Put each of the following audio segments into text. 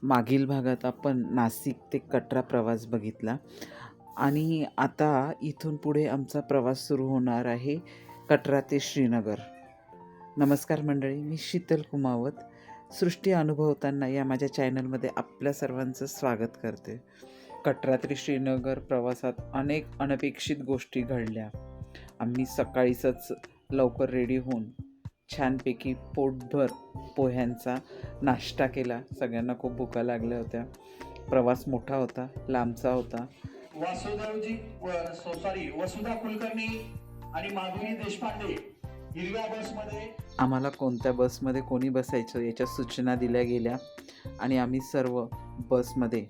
मागील भागात आपण नाशिक ते कटरा प्रवास बघितला आणि आता इथून पुढे आमचा प्रवास सुरू होणार आहे कटरा ते श्रीनगर. नमस्कार मंडळी, मी शीतल कुमावत सृष्टी अनुभवताना या माझ्या चॅनलमध्ये आपल्या सर्वांचं स्वागत करते. कटरा ते श्रीनगर प्रवासात अनेक अनपेक्षित गोष्टी घडल्या. आम्ही सकाळीच लवकर रेडी होऊन छानपैकी पोटभर पोह्यांचा नाश्ता केला. सगळ्यांना खूप भुका लागल्या होत्या. प्रवास मोठा होता, लांबचा होता. वसुधा कुलकर्णी आणि माधुरी देशपांडे हिरव्या बसमध्ये, आम्हाला कोणत्या बसमध्ये कोणी बसायचं याच्या सूचना दिल्या गेल्या आणि आम्ही सर्व बसमध्ये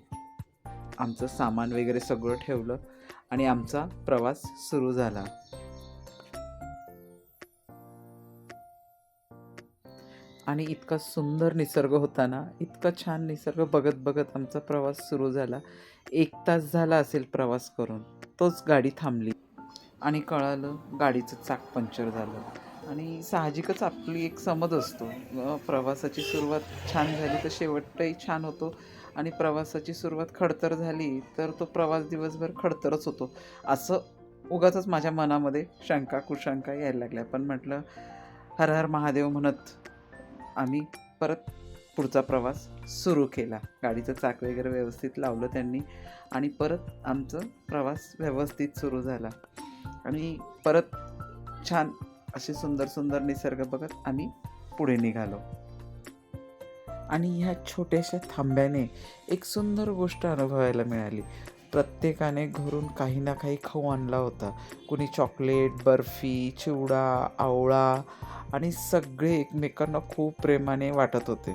आमचं सामान वगैरे सगळं ठेवलं आणि आमचा प्रवास सुरू झाला. आणि इतका सुंदर निसर्ग होता ना, इतका छान निसर्ग बघत बघत आमचा प्रवास सुरू झाला. 1 तास झाला असेल प्रवास करून. तोच गाडी थांबली आणि कळालं गाडीचं चाक पंक्चर झालं. आणि साहजिकच आपली एक समज असतो, प्रवासाची सुरुवात छान झाली तर शेवटही छान होतो आणि प्रवासाची सुरुवात खडतर झाली तर तो प्रवास दिवसभर खडतरच होतो, असं उगाचच माझ्या मनामध्ये शंका कुशंका यायला लागल्या. पण म्हटलं हर हर महादेव म्हणत आम्ही परत पुढचा प्रवास सुरू केला. गाडीचं चाक वगैरे व्यवस्थित लावलं त्यांनी आणि परत आमचं प्रवास व्यवस्थित सुरू झाला आणि परत छान असे सुंदर सुंदर निसर्ग बघत आम्ही पुढे निघालो. आणि ह्या छोट्याशा थांब्याने एक सुंदर गोष्ट अनुभवायला मिळाली. प्रत्येकाने घरून काही ना काही खाऊ आणला होता. कुणी चॉकलेट, बर्फी, चिवडा, आवळा आणि सगळे एकमेकांना खूप प्रेमाने वाटत होते.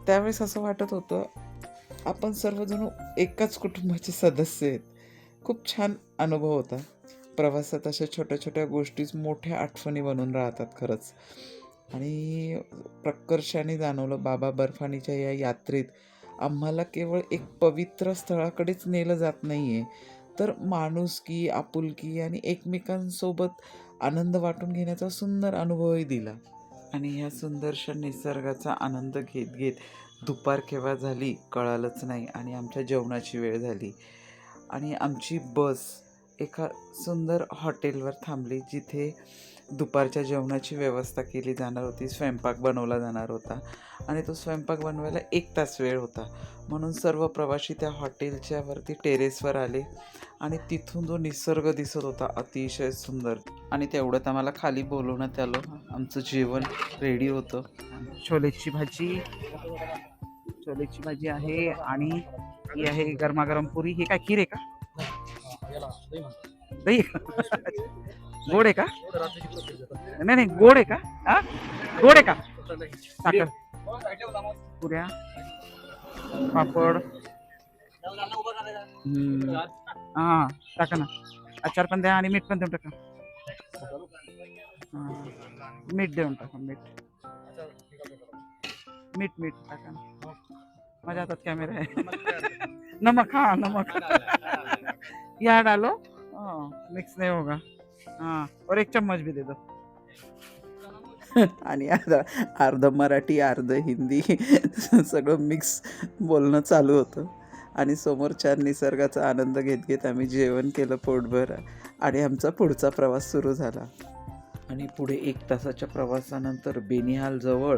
त्यावेळेस असं वाटत होतं आपण सर्वजण एकाच कुटुंबाचे सदस्य आहेत. खूप छान अनुभव होता. प्रवासात अशा छोट्या छोट्या गोष्टीच मोठ्या आठवणी बनून राहतात खरंच. आणि प्रकर्षाने जाणवलं बाबा बर्फानीच्या या यात्रेत आम्हाला केवळ एक पवित्र स्थळाकडेच नेलं जात नाही आहे, तर माणुसकी, आपुलकी आणि एकमेकांसोबत आनंद वाटून घेण्याचा सुंदर अनुभवही दिला. आणि ह्या सुंदरशा निसर्गाचा आनंद घेत घेत दुपार केव्हा झाली कळालंच नाही आणि आमच्या जेवणाची वेळ झाली आणि आमची बस एका सुंदर हॉटेलवर थांबली, जिथे दुपारच्या जेवणाची व्यवस्था केली जाणार होती. स्वयंपाक बनवला जाणार होता आणि तो स्वयंपाक बनवायला 1 तास वेळ होता. म्हणून सर्व प्रवासी त्या हॉटेलच्या वरती टेरेसवर आले आणि तिथून जो निसर्ग दिसत होता अतिशय सुंदर. आणि तेवढ्यात आम्हाला खाली बोलवण्यात आलं. आमचं जेवण रेडी होतं. छोलेची भाजी आहे आणि ही आहे गरमागरम पुरी. हे काय खीर आहे का? दही गोड आहे का? नाही नाही, गोड आहे का? हा, गोड आहे का? साखर, पुऱ्या, पापड. हा, टाका ना. अचार पण द्या आणि मीठ पण देऊन टाका. मीठ देऊन टाका. मीठ टाका ना. माझ्या हातात कॅमेरा आहे. नमक, हाँ नमक. यहाँ डालो. मिक्स नहीं होगा. हाँ, और 1 चम्मच भी दे दो. आणि अर्ध मराठी अर्ध हिंदी सगळं मिक्स बोलणं चालू होतं आणि समोर छान निसर्गाचा आनंद घेत घेत आम्ही जेवण केलं पोटभर आणि आमचा पुढचा प्रवास सुरू झाला. आणि पुढे 1 तासाच्या प्रवासानंतर बेनिहालजवळ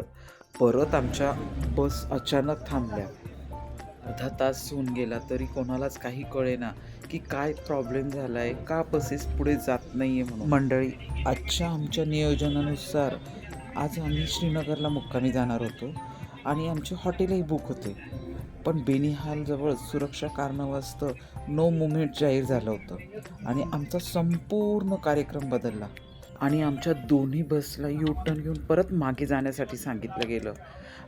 परत आमच्या बस अचानक थांबल्या. अर्धा तास होऊन गेला तरी कोणालाच काही कळेना की काय प्रॉब्लेम झाला आहे, का बसेस पुढे जात नाही आहे म्हणून. मंडळी, आजच्या आमच्या नियोजनानुसार आज आम्ही श्रीनगरला मुक्कामी जाणार होतो आणि आमचे हॉटेलही बुक होते. पण बेनिहालजवळ सुरक्षा कारणास्तव नो मुव्हमेंट जाहीर झालं होतं आणि आमचा संपूर्ण कार्यक्रम बदलला आणि आमच्या दोन्ही बसला टर्न घेऊन परत मागे जाण्यासाठी सांगितलं गेलं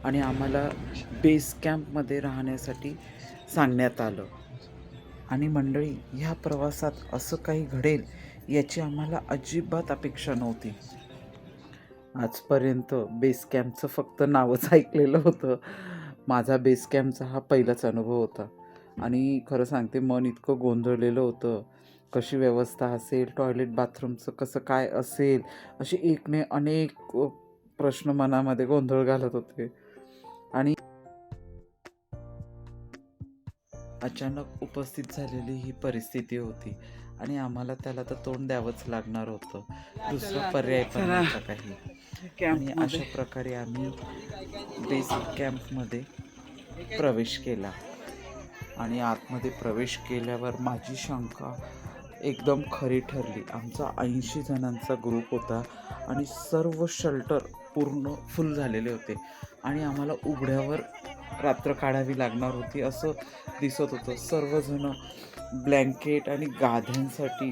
आणि आम्हाला बेस कॅम्पमध्ये राहण्यासाठी सांगण्यात आलं. आणि मंडळी, ह्या प्रवासात असं काही घडेल याची आम्हाला अजिबात अपेक्षा नव्हती. आजपर्यंत बेस कॅम्पचं फक्त नावच ऐकलेलं होतं. माझा बेस कॅम्पचा हा पहिलाच अनुभव होता आणि खरं सांगते मन इतकं गोंधळलेलं होतं. कशी व्यवस्था असेल, टॉयलेट बाथरूमचं कसं काय असेल, असे एकने अनेक प्रश्न मनामध्ये गोंधळ घालत होते. आणि अचानक उपस्थित झालेली ही परिस्थिती होती आणि आम्हाला त्याला तर तोंड द्यावंच लागणार होतं, दुसरा पर्याय पण नव्हता काही. आणि अशा प्रकारे आम्ही बेस कॅम्पमध्ये प्रवेश केला आणि आतमध्ये प्रवेश केल्यावर माझी शंका एकदम खरी ठरली. आमचा 80 जणांचा ग्रुप होता आणि सर्व शेल्टर पूर्ण फुल झालेले होते आणि आम्हाला उघड्यावर रात्र काढावी लागणार होती असं दिसत होतं. सर्वजण ब्लँकेट आणि गाद्यांसाठी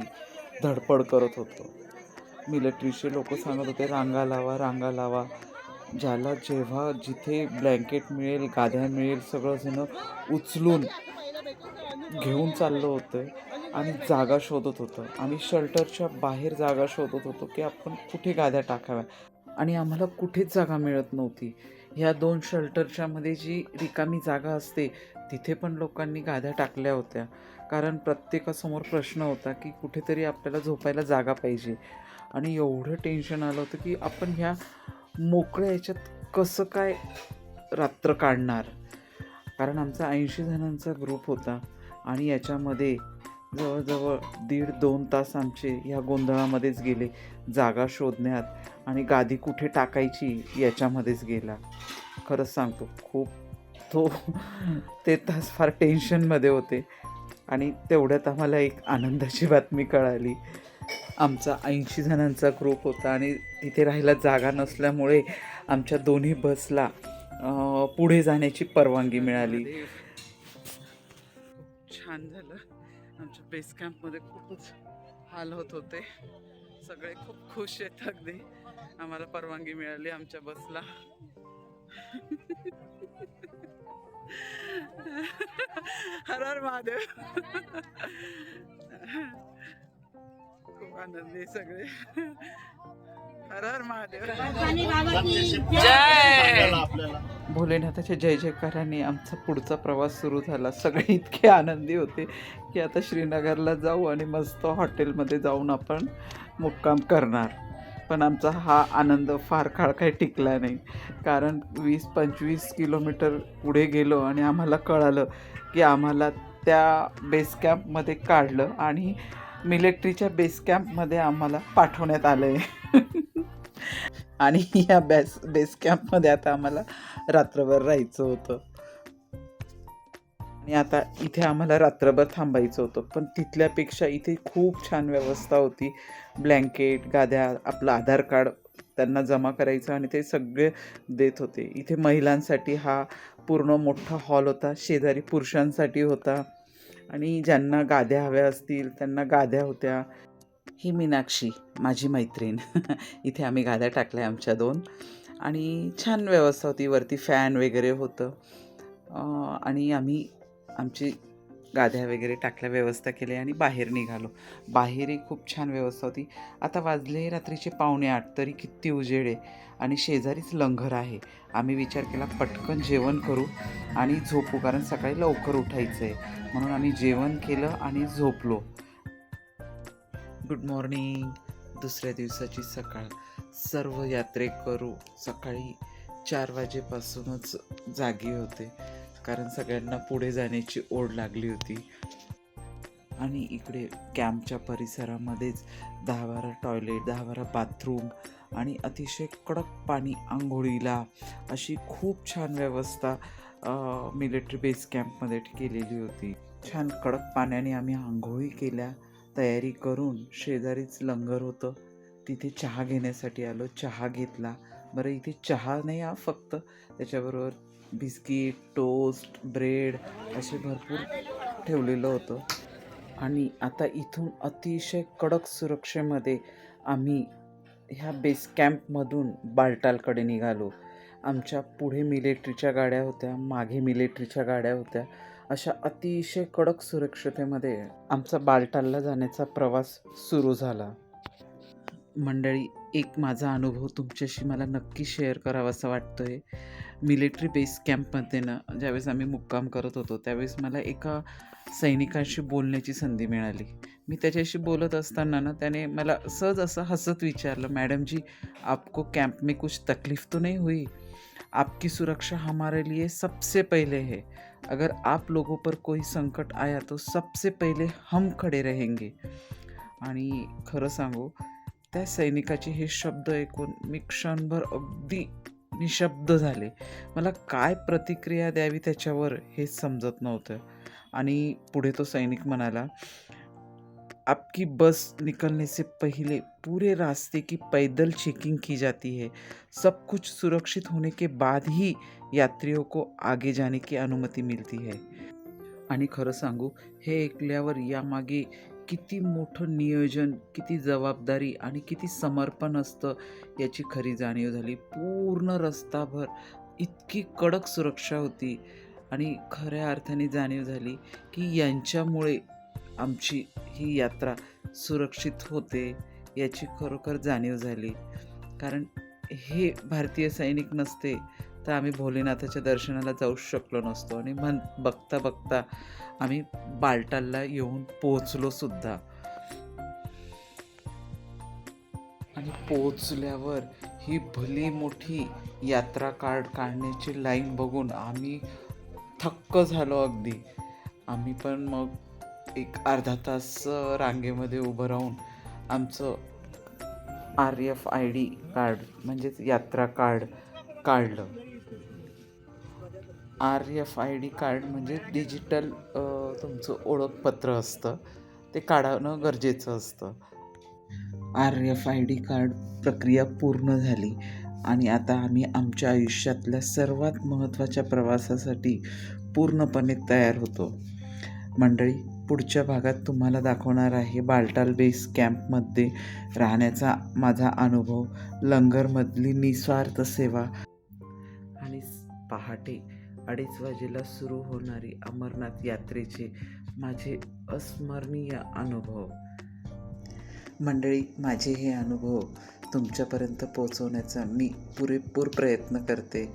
धडपड करत होतो. मिलिटरीचे लोक सांगत होते, रांगा लावा, रांगा लावा. ज्याला जेव्हा जिथे ब्लँकेट मिळेल, गाद्या मिळेल, सगळंजण उचलून घेऊन चाललं होतं आणि जागा शोधत होतं. आम्ही शेल्टरच्या बाहेर जागा शोधत होतो की आपण कुठे गाद्या टाकाव्या आणि आम्हाला कुठेच जागा मिळत नव्हती. ह्या 2 शेल्टरच्या मध्ये जी रिकामी जागा असते तिथे पण लोकांनी गाद्या टाकल्या होत्या, कारण प्रत्येकासमोर प्रश्न होता की कुठेतरी आपल्याला झोपायला जागा पाहिजे. आणि एवढं टेन्शन आलं होतं की आपण ह्या मोकळ्या याच्यात कसं काय रात्र काढणार, कारण आमचा 80 जणांचा ग्रुप होता आणि याच्यामध्ये जवळजवळ 1.5-2 तास आमचे ह्या गोंधळामध्येच गेले, जागा शोधण्यात आणि गादी कुठे टाकायची याच्यामध्येच गेला. खरंच सांगतो, खूप ते तास फार टेन्शनमध्ये होते. आणि तेवढ्यात आम्हाला एक आनंदाची बातमी कळाली. आमचा 80 जणांचा ग्रुप होता आणि तिथे राहायला जागा नसल्यामुळे आमच्या दोन्ही बसला पुढे जाण्याची परवानगी मिळाली. खूप छान झालं. आमच्या बेस कॅम्पमध्ये खूपच हाल होत होते, सगळे खूप खुश आहेत. अगदी आम्हाला परवानगी मिळाली आमच्या बसला. हर हर महादेव. खूप आनंदी सगळे. हर हर महादेव. जय भोलेनाथाच्या जय जयकाराने आमचा पुढचा प्रवास सुरू झाला. सगळे इतके आनंदी होते की आता श्रीनगरला जाऊ आणि मस्त हॉटेलमध्ये जाऊन आपण मुक्काम करणार. पण आमचा हा आनंद फार काळ काही टिकला नाही, कारण 20-25 किलोमीटर पुढे गेलो आणि आम्हाला कळालं की आम्हाला त्या बेस कॅम्पमध्ये काढलं आणि मिलिटरीच्या बेस कॅम्पमध्ये आम्हाला पाठवण्यात आलं आहे. आणि या बेस कॅम्पमध्ये आता आम्हाला रात्रभर राहायचं होतं आणि आता इथे आम्हाला रात्रभर थांबायचं होतं. पण तिथल्यापेक्षा इथे खूप छान व्यवस्था होती. ब्लँकेट, गाद्या, आपलं आधार कार्ड त्यांना जमा करायचं आणि ते सगळे देत होते. इथे महिलांसाठी हा पूर्ण मोठा हॉल होता, शेजारी पुरुषांसाठी होता आणि ज्यांना गाद्या हव्या असतील त्यांना गाद्या होत्या. ही मीनाक्षी माझी मैत्रीण. इथे आम्ही गाद्या टाकल्या आमच्या 2 आणि छान व्यवस्था होती. वरती फॅन वगैरे होतं आणि आम्ही आमची गाद्या वगैरे टाकल्या, व्यवस्था केली आणि बाहेर निघालो. बाहेरही खूप छान व्यवस्था होती. आता वाजले रात्रीचे 7:45, तरी किती उजेड आहे आणि शेजारीच लंगर आहे. आम्ही विचार केला पटकन जेवण करू आणि झोपू, कारण सकाळी लवकर उठायचं आहे. म्हणून आम्ही जेवण केलं आणि झोपलो. Good morning. दुसऱ्या दिवसाची सकाळ. सर्व यात्रेकरू सकाळी 4 वाजेपासूनच जागी होते, कारण सगळ्यांना पुढे जाण्याची ओढ लागली होती. आणि इकडे कॅम्पच्या परिसरामध्येच 10-12 टॉयलेट, 10-12 बाथरूम आणि अतिशय कडक पाणी आंघोळीला, अशी खूप छान व्यवस्था मिलिटरी बेस कॅम्पमध्ये केलेली होती. छान कडक पाण्याने आम्ही आंघोळी केल्या. तयारी करून शेजारीच लंगर होतं, तिथे चहा घेण्यासाठी आलो. चहा घेतला. बरं, इथे चहा नाही हा फक्त, त्याच्याबरोबर बिस्किट, टोस्ट, ब्रेड असे भरपूर ठेवलेलं होतं. आणि आता इथून अतिशय कडक सुरक्षेमध्ये आम्ही ह्या बेस कॅम्पमधून बाल्टालकडे निघालो. आमच्या पुढे मिलिटरीच्या गाड्या होत्या, मागे मिलिटरीच्या गाड्या होत्या. अशा अतिशय कडक सुरक्षतेमध्ये आमचा बाल्टालला जाण्याचा प्रवास सुरू झाला. मंडळी, एक माझा अनुभव तुमच्याशी मला नक्की शेअर करावासा वाटतो आहे. मिलिटरी बेस कॅम्पमध्ये ना, ज्यावेळेस आम्ही मुक्काम करत होतो त्यावेळेस मला एका सैनिकांशी बोलण्याची संधी मिळाली. मी त्याच्याशी बोलत असताना ना, त्याने मला सहज असं हसत विचारलं, मॅडम जी, आपको कैंप में कुछ तकलीफ तो नहीं हुई? आपकी सुरक्षा हमारे लिए सबसे पहले है. अगर आप लोगों पर कोई संकट आया तो सबसे पहिले हम खडे रहेंगे. आणि खरं सांगू, त्या सैनिकाचे हे शब्द ऐकून मी क्षणभर अगदी निशब्द झाले. मला काय प्रतिक्रिया द्यावी त्याच्यावर हे समजत नव्हतं. आणि पुढे तो सैनिक म्हणाला, आपकी बस निकलने से पहले पूरे रास्ते की पैदल चेकिंग की जाती है. सब कुछ सुरक्षित होने के बाद ही यात्रियों को आगे जाने की अनुमति मिलती है. आणि खरं सांगू, हे ऐकल्यावर यामागे किती मोठं नियोजन, किती जबाबदारी आणि किती समर्पण असतं याची खरी जाणीव झाली. पूर्ण रस्ताभर इतकी कडक सुरक्षा होती आणि खऱ्या अर्थाने जाणीव झाली की यांच्यामुळे आमची ही यात्रा सुरक्षित होते याची खरोखर जाणीव झाली. कारण हे भारतीय सैनिक नसते तर आम्ही भोलेनाथाच्या दर्शनाला जाऊ शकलो नसतो. आणि बघता बघता आम्ही बालटालला येऊन पोहोचलो सुद्धा. आणि पोहोचल्यावर ही भली मोठी यात्रा कार्ड काढण्याची लाईन बघून आम्ही थक्क झालो अगदी. आम्ही पण मग एक अर्धा तास रांगेमध्ये उभं राहून आमचं RFID कार्ड म्हणजेच यात्रा कार्ड काढलं. RFID कार्ड म्हणजे डिजिटल तुमचं ओळखपत्र असतं, ते काढणं गरजेचं असतं. RFID कार्ड प्रक्रिया पूर्ण झाली आणि आता आम्ही आमच्या आयुष्यातल्या सर्वात महत्त्वाच्या प्रवासासाठी पूर्णपणे तयार होतो. मंडळी, पुढच्या भागात तुम्हाला दाखवणार आहे बालटाल बेस कॅम्पमध्ये राहण्याचा माझा अनुभव, लंगरमधली निस्वार्थ सेवा आणि पहाटे 2:30 वाजेला सुरू होणारी अमरनाथ यात्रेचे माझे अस्मरणीय अनुभव. मंडळी, माझे हे अनुभव तुमच्यापर्यंत पोहोचवण्याचा मी पुरेपूर प्रयत्न करते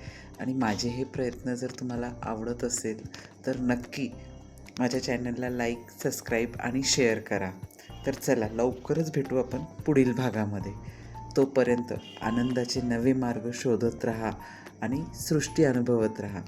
आणि माझे हे प्रयत्न जर तुम्हाला आवडत असेल तर नक्की माझ्या चॅनलला लाईक, सबस्क्राईब आणि शेअर करा. तर चला, लवकरच भेटू आपण पुढील भागामध्ये. तोपर्यंत आनंदाचे नवे मार्ग शोधत राहा आणि सृष्टी अनुभवत राहा.